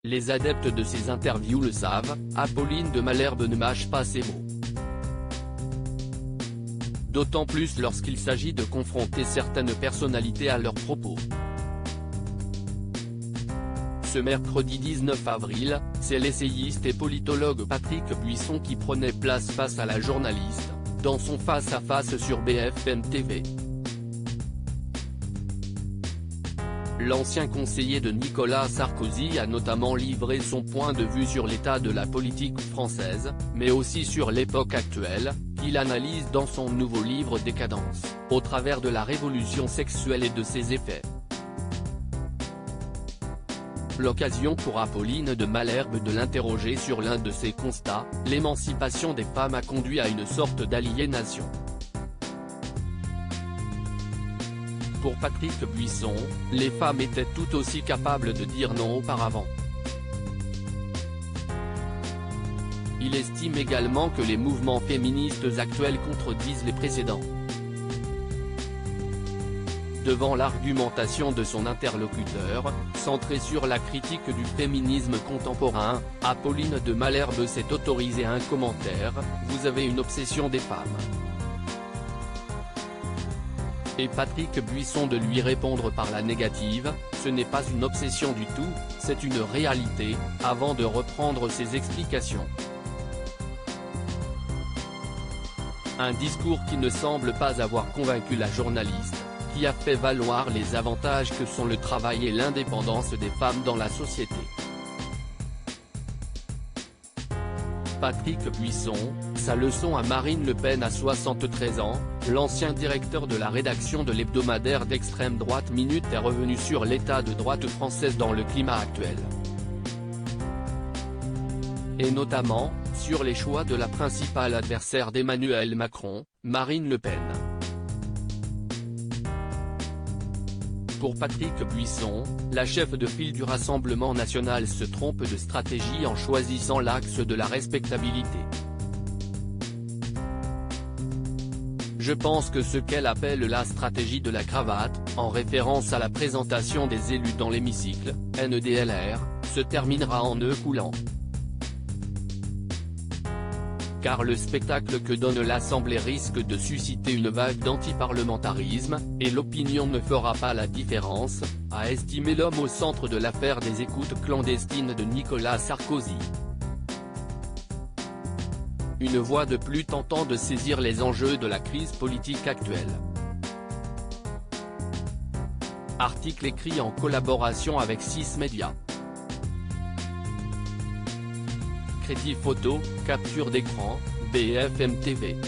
Les adeptes de ces interviews le savent, Apolline de Malherbe ne mâche pas ses mots. D'autant plus lorsqu'il s'agit de confronter certaines personnalités à leurs propos. Ce mercredi 19 avril, c'est l'essayiste et politologue Patrick Buisson qui prenait place face à la journaliste, dans son face-à-face sur BFM TV. L'ancien conseiller de Nicolas Sarkozy a notamment livré son point de vue sur l'état de la politique française, mais aussi sur l'époque actuelle, qu'il analyse dans son nouveau livre Décadence, au travers de la révolution sexuelle et de ses effets. L'occasion pour Apolline de Malherbe de l'interroger sur l'un de ses constats, l'émancipation des femmes a conduit à une sorte d'aliénation. Pour Patrick Buisson, les femmes étaient tout aussi capables de dire non auparavant. Il estime également que les mouvements féministes actuels contredisent les précédents. Devant l'argumentation de son interlocuteur, centrée sur la critique du féminisme contemporain, Apolline de Malherbe s'est autorisée un commentaire: « Vous avez une obsession des femmes ». Et Patrick Buisson de lui répondre par la négative: « Ce n'est pas une obsession du tout, c'est une réalité », avant de reprendre ses explications. Un discours qui ne semble pas avoir convaincu la journaliste, qui a fait valoir les avantages que sont le travail et l'indépendance des femmes dans la société. Patrick Buisson, sa leçon à Marine Le Pen à 73 ans, l'ancien directeur de la rédaction de l'hebdomadaire d'extrême droite Minute est revenu sur l'état de droite française dans le climat actuel. Et notamment, sur les choix de la principale adversaire d'Emmanuel Macron, Marine Le Pen. Pour Patrick Buisson, la chef de file du Rassemblement national se trompe de stratégie en choisissant l'axe de la respectabilité. Je pense que ce qu'elle appelle la stratégie de la cravate, en référence à la présentation des élus dans l'hémicycle, NDLR, se terminera en nœud coulant. Car le spectacle que donne l'Assemblée risque de susciter une vague d'antiparlementarisme, et l'opinion ne fera pas la différence, a estimé l'homme au centre de l'affaire des écoutes clandestines de Nicolas Sarkozy. Une voix de plus tentant de saisir les enjeux de la crise politique actuelle. Article écrit en collaboration avec 6 médias. Crédit photo, capture d'écran, BFM TV.